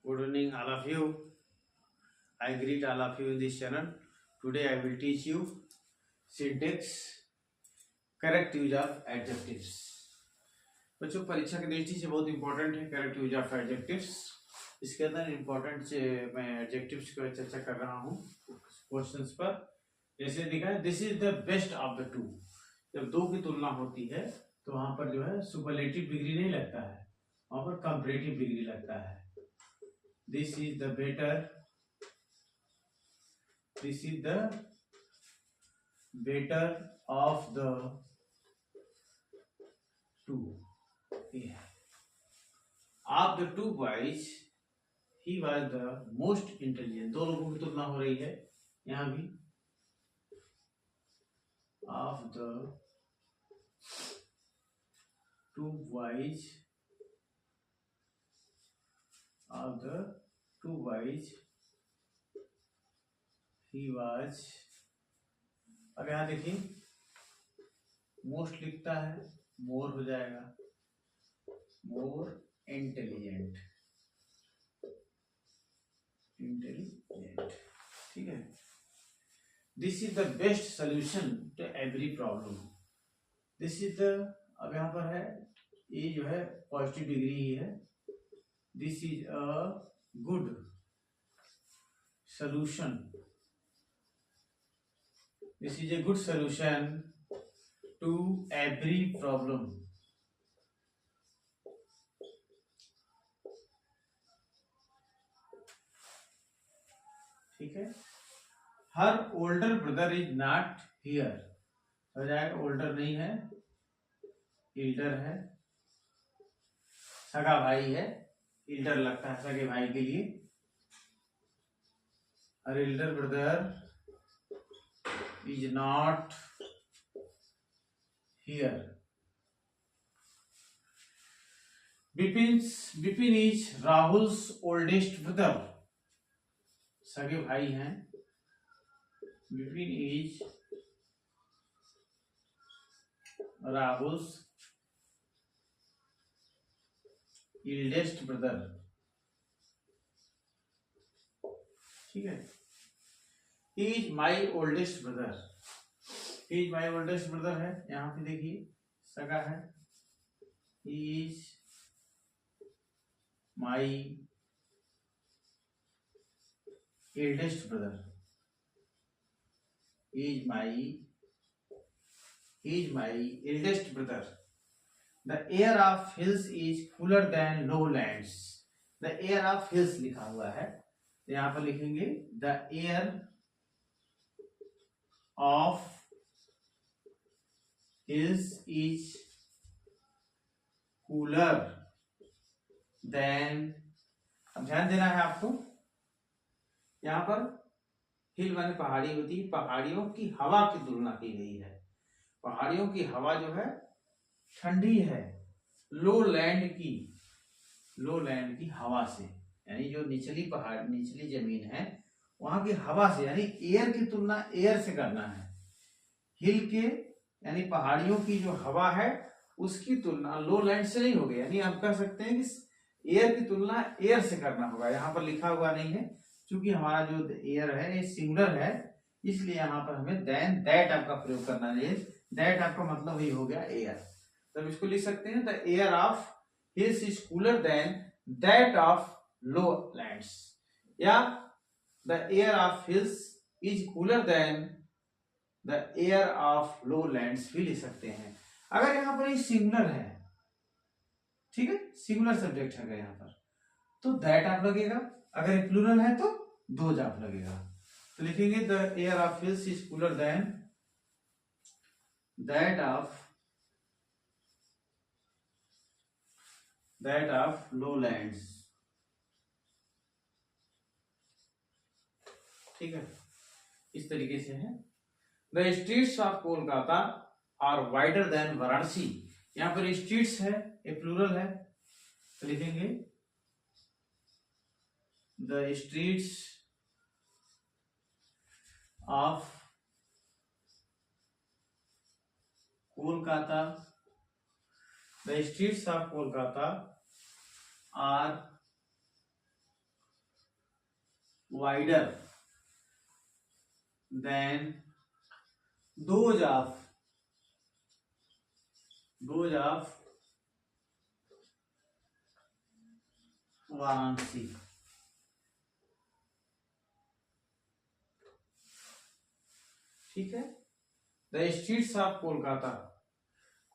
Good evening, all of you. I greet all of you in this channel. Today I will teach you syntax, correct use of adjectives. बच्चों परीक्षा की दृष्टि से बहुत important है correct use of adjectives. इसके अंदर important मैं एडजेक्टिव्स की चर्चा कर रहा हूँ क्वेश्चंस पर. जैसे दिखा है this is the best of the to. जब दो की तुलना होती है तो वहां पर जो है सुपरलेटिव डिग्री नहीं लगता है, वहां पर कंपैरेटिव डिग्री लगता है. This is the better, this is the better of the two. Of the two boys he was the most intelligent. दो लोगों की तुलना हो रही है यहां भी. of the two boys, of the two boys he was. अब यहां देखिए मोस्ट लिखता है, मोर हो जाएगा, मोर इंटेलिजेंट. ठीक है. This is the best solution to every problem. This is the, अब यहां पर है ये जो है पॉजिटिव डिग्री ही है. This is a good solution. This is a good solution to every problem. ठीक है. Her older brother is not here. हो जाएगा older नहीं है, elder है. सगा भाई है, elder लगता है सगे भाई के लिए. Her elder brother is not here. Bipin is Rahul's oldest brother. सगे भाई हैं. Bipin is Rahul's eldest brother. ठीक है. He is my oldest brother. He is my oldest brother है, यहाँ पे देखिए सगा है. He is my eldest brother. He is my eldest brother. The air of hills is cooler than lowlands. The air of hills लिखा हुआ है, यहाँ पर लिखेंगे the air of hills is cooler than. अब ध्यान देना है आपको, यहाँ पर हिल माने पहाड़ी होती है. पहाड़ियों की हवा की तुलना की गई है. पहाड़ियों की हवा जो है ठंडी है लो लैंड की हवा से. यानी जो निचली जमीन है वहां की हवा से, यानी एयर की तुलना एयर से करना है. हिल के यानी पहाड़ियों की जो हवा है उसकी तुलना लो लैंड से नहीं होगी. यानी आप कह सकते हैं कि एयर की तुलना एयर से करना होगा. यहाँ पर लिखा हुआ नहीं है क्योंकि हमारा जो एयर है ये सिंगुलर है, इसलिए यहाँ पर हमें देन दैट आपका प्रयोग करना चाहिए. दैट आपका मतलब ही हो गया एयर. तब इसको लिख सकते हैं the air of hills is cooler than that of low lands, या the air of hills is cooler than the air of low lands भी लिख सकते हैं. अगर यहाँ पर ये सिंगुलर है, ठीक है, सिंगुलर सब्जेक्ट है यहाँ पर, तो दैट आप लगेगा. अगर ये प्लूरल है तो दोज आप लगेगा. तो लिखेंगे the air of hills is cooler than that of low lands. ठीक है, इस तरीके से है. The streets of Kolkata are wider than Varanasi. यहां पर स्ट्रीट्स है, ये प्लूरल है, तो लिखेंगे the streets of Kolkata, the streets of Kolkata are wider than those of Varanasi. ठीक है। The streets of Kolkata,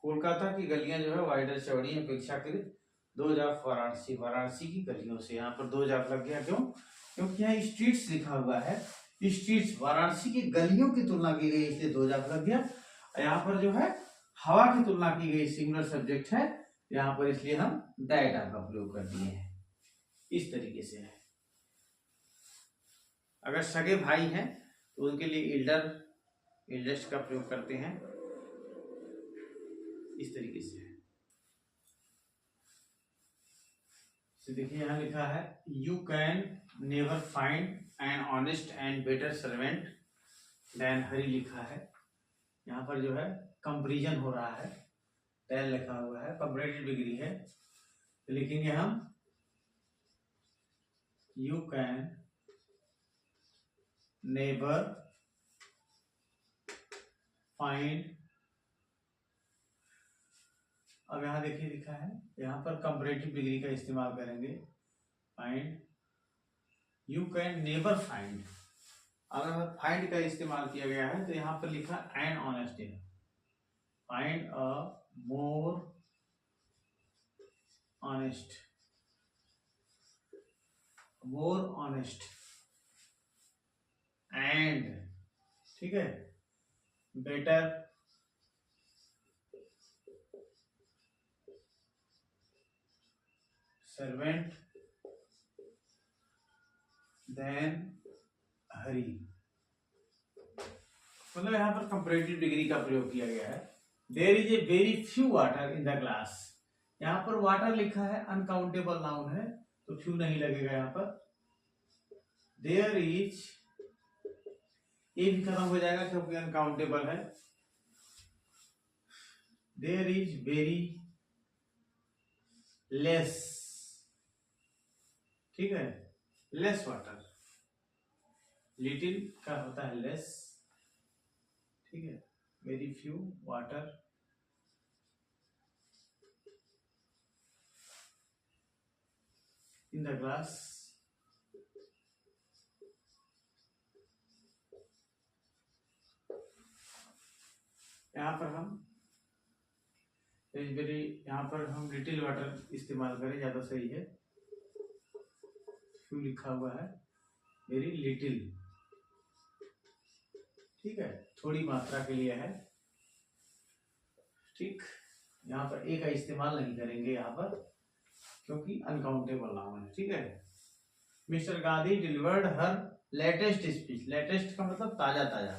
Kolkata की गलियां जो है वाइडर चौड़ी अपेक्षाकृत दो जाफ वाराणसी, वाराणसी की गलियों से। यहाँ पर दो जाफ लग गया, क्यों? क्योंकि यहाँ स्ट्रीट्स लिखा हुआ है, स्ट्रीट्स वाराणसी की गलियों की तुलना की गई, इसलिए दो जाफ लग गया। यहाँ पर जो है हवा की तुलना की गई, सिंगुलर सब्जेक्ट है यहाँ पर, इसलिए हम दैट का प्रयोग कर दिए हैं। इस तरीके से है। अगर सगे भाई हैं तो उनके लिए इल्डर, इल्डेस्ट का प्रयोग करते हैं। इस तरीके से है। तो देखिए यहाँ लिखा है you can never find an honest and better servant than Hari, लिखा है। यहाँ पर जो है कंपेरिजन हो रहा है, देन लिखा हुआ है, कंपैरेटिव डिग्री है, तो लिखेंगे हम यू कैन नेवर फाइंड। अब यहाँ देखिए लिखा है, यहाँ पर कंपैरेटिव डिग्री का इस्तेमाल करेंगे, find, you can never find. अगर फाइंड का इस्तेमाल किया गया है तो यहाँ पर लिखा एन ऑनेस्ट है, find a more honest, more honest and, ठीक है, बेटर सर्वेंट देन हरी। मतलब यहाँ पर कंपैरेटिव डिग्री का प्रयोग किया गया है। There is a very few water in the glass, यहाँ पर वाटर लिखा है, अनकाउंटेबल नाउन है तो फ्यू नहीं लगेगा यहाँ पर। देयर इज, ये भी खत्म हो जाएगा क्योंकि अनकाउंटेबल है। देयर इज वेरी लेस, ठीक है, लेस वाटर, लिटिल का होता है लेस, ठीक है, very few water in the glass, यहाँ पर हम वेरी, यहाँ पर हम लिटिल वाटर इस्तेमाल करें ज्यादा सही है, फ्यू लिखा हुआ है, वेरी लिटिल, ठीक है, थोड़ी मात्रा के लिए है। ठीक, यहाँ पर ए का इस्तेमाल नहीं करेंगे यहाँ पर क्योंकि अनकाउंटेबल नाउन है। ठीक है। मिस्टर गांधी डिलीवर्ड हर लेटेस्ट स्पीच, लेटेस्ट का मतलब ताजा ताजा,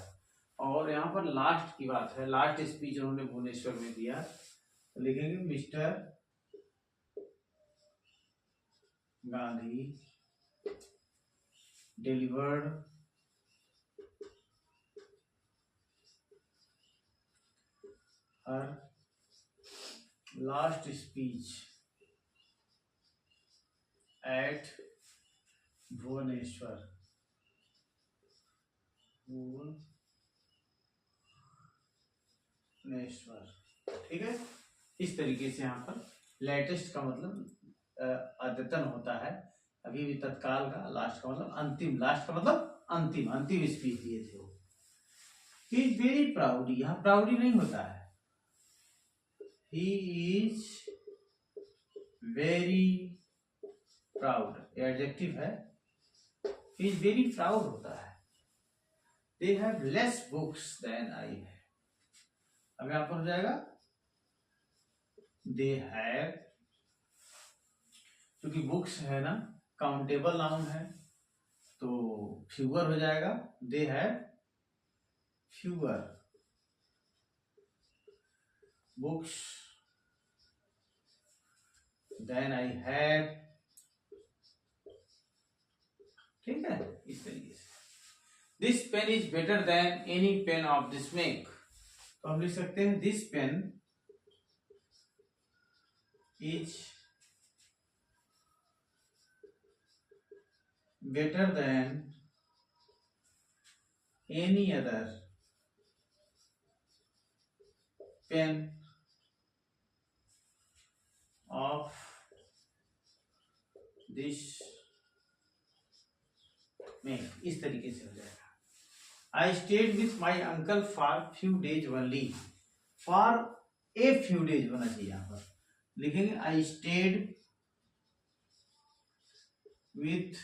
और यहाँ पर लास्ट की बात है, लास्ट स्पीच उन्होंने भुवनेश्वर में दिया, तो लिखेंगे mister Gandhi delivered her last speech at Bhubaneswar, Bhubaneswar. ठीक है, इस तरीके से यहाँ पर लेटेस्ट का मतलब अद्यतन होता है, अभी भी तत्काल का, लास्ट का मतलब अंतिम, लास्ट का मतलब अंतिम, अंतिम स्पीच दिए थे वो। ही इज वेरी प्राउडी, यहाँ प्राउडी नहीं होता है, he is very proud, adjective है, ही इज वेरी प्राउड होता है। They have less books than I है, अब यहां पर हो जाएगा दे हैव, क्योंकि बुक्स है ना काउंटेबल नाउन है तो फ्यूअर हो जाएगा, they have fewer books than I have. ठीक है, इस तरीके से। This pen is better than any pen of this make, तो हम लिख सकते हैं this pen is better than any other pen of this make, इस तरीके से हो जाएगा। I stayed with my uncle for few days only, for a few days होना चाहिए, यहाँ पर लिखेंगे I stayed with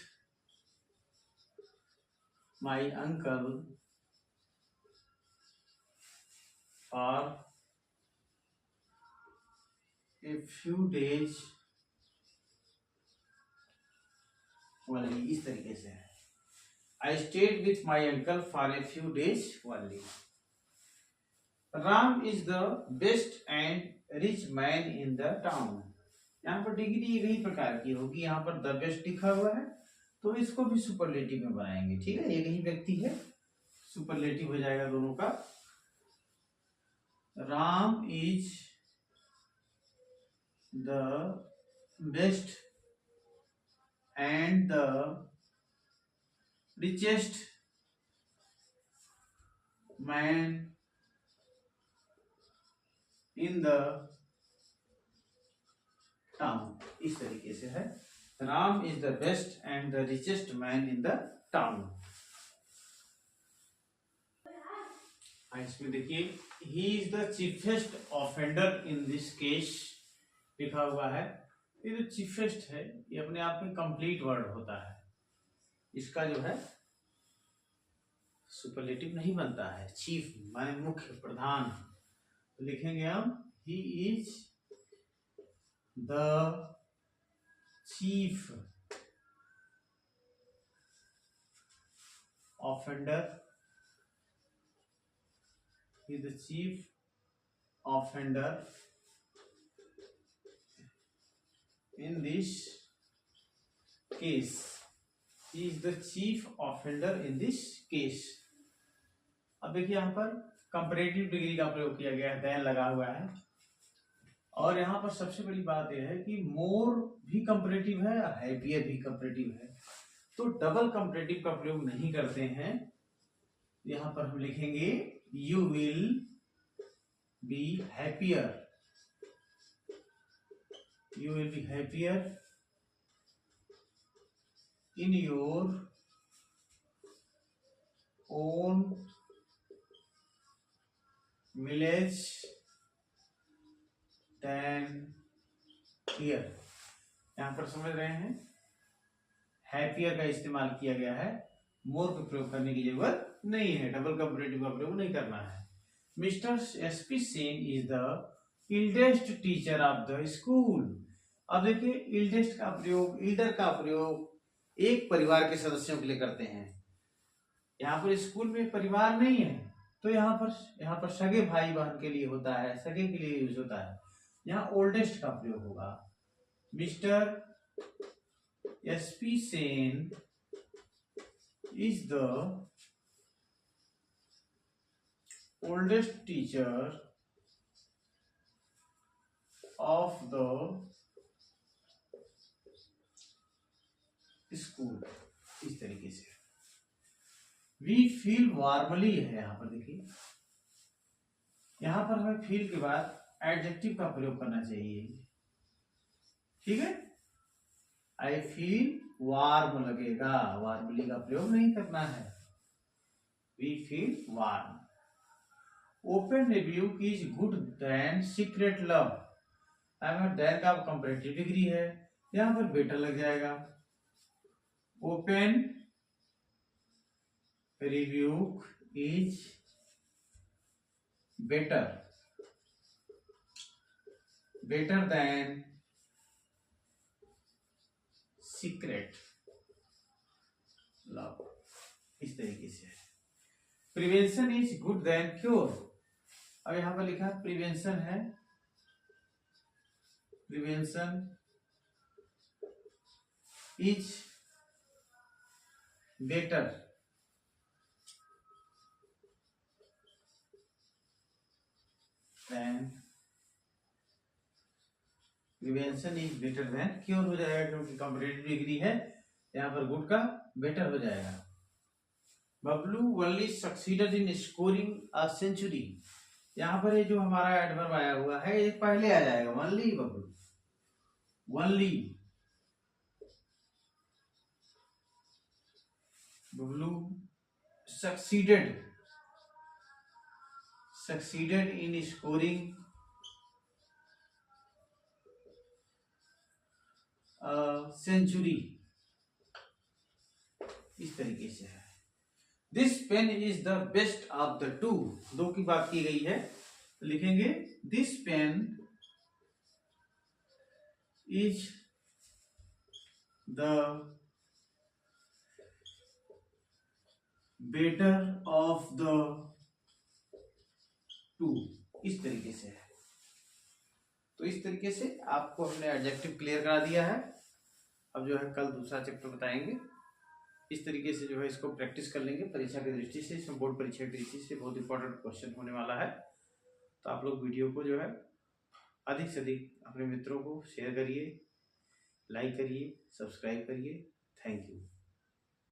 my uncle for a few days only, इस तरीके से है। I stayed with my uncle for a few days only. Ram is the best and rich man in the town. यहाँ पर डिग्री यही प्रकार की होगी, यहाँ पर द बेस्ट लिखा हुआ है तो इसको भी सुपरलेटिव में बनाएंगे, ठीक है। एक ही व्यक्ति है, सुपरलेटिव हो जाएगा दोनों का। Ram is the best and the richest man in the town, इस तरीके से है। Ram is the best and the richest man in the town. इसमें देखिए he is the chiefest offender in this case लिखा हुआ है। ये जो चीफेस्ट है ये अपने आप में कंप्लीट वर्ड होता है, इसका जो है सुपरलेटिव नहीं बनता है। चीफ माने मुख्य, प्रधान, तो लिखेंगे हम he is the chief offender, he is the chief offender in this case. He is the chief offender in this case. अब देखिए यहाँ पर कंपैरेटिव डिग्री का प्रयोग किया गया है, देन लगा हुआ है। और यहाँ पर सबसे बड़ी बात यह है कि मोर भी कंपैरेटिव है और हैप्पियर भी कंपैरेटिव है, तो डबल कंपैरेटिव का प्रयोग नहीं करते हैं। यहाँ पर हम लिखेंगे you will be happier, you will be happier in your own village than here। यहां पर समझ रहे हैं हैप्पियर का इस्तेमाल किया गया है, मोर का प्रयोग करने की जरूरत नहीं है, डबल कंपैरेटिव का प्रयोग नहीं करना है। Mister SP Sen is the eldest teacher of the school. अब देखिए इल्डेस्ट का प्रयोग, इल्डर का प्रयोग एक परिवार के सदस्यों के लिए करते हैं। यहाँ पर स्कूल में परिवार नहीं है तो यहाँ पर सगे भाई बहन के लिए होता है, सगे के लिए यूज होता है। यहाँ ओल्डेस्ट का प्रयोग होगा। Mister SP Sen is the oldest teacher of the school, इस तरीके से। We feel warmly है यहाँ पर देखिए, यहाँ पर हमें feel के बाद एडजेक्टिव का प्रयोग करना चाहिए, ठीक है। I feel warm लगेगा, वार्मली का प्रयोग नहीं करना है। We feel warm। Open rebuke is good than secret love। Than का कंपैरेटिव डिग्री है, यहां पर बेटर लग जाएगा। Open rebuke is better than secret love, इस तरीके से। Prevention is good than cure. अब यहां पर लिखा प्रिवेंशन है, prevention is better than cure हो जाएगा क्योंकि कंपैरेटिव डिग्री है, यहाँ पर गुड का बेटर हो जाएगा। Bablu only succeeded in scoring a century. यहाँ पर ये जो हमारा एडवर्ब आया हुआ है ये पहले आ जाएगा, only Bablu, only Bablu succeeded in scoring century, इस तरीके से है। This pen is the best of the two, दो की बात की गई है तो लिखेंगे this pen is the better of the two, इस तरीके से है। तो इस तरीके से आपको हमने एडजेक्टिव क्लियर करा दिया है। अब जो है कल दूसरा चैप्टर बताएंगे। इस तरीके से जो है इसको प्रैक्टिस कर लेंगे परीक्षा की दृष्टि से, इसमें बोर्ड परीक्षा की दृष्टि से बहुत इंपॉर्टेंट क्वेश्चन होने वाला है। तो आप लोग वीडियो को जो है अधिक से अधिक अपने मित्रों को शेयर करिए, लाइक करिए, सब्सक्राइब करिए। Thank you.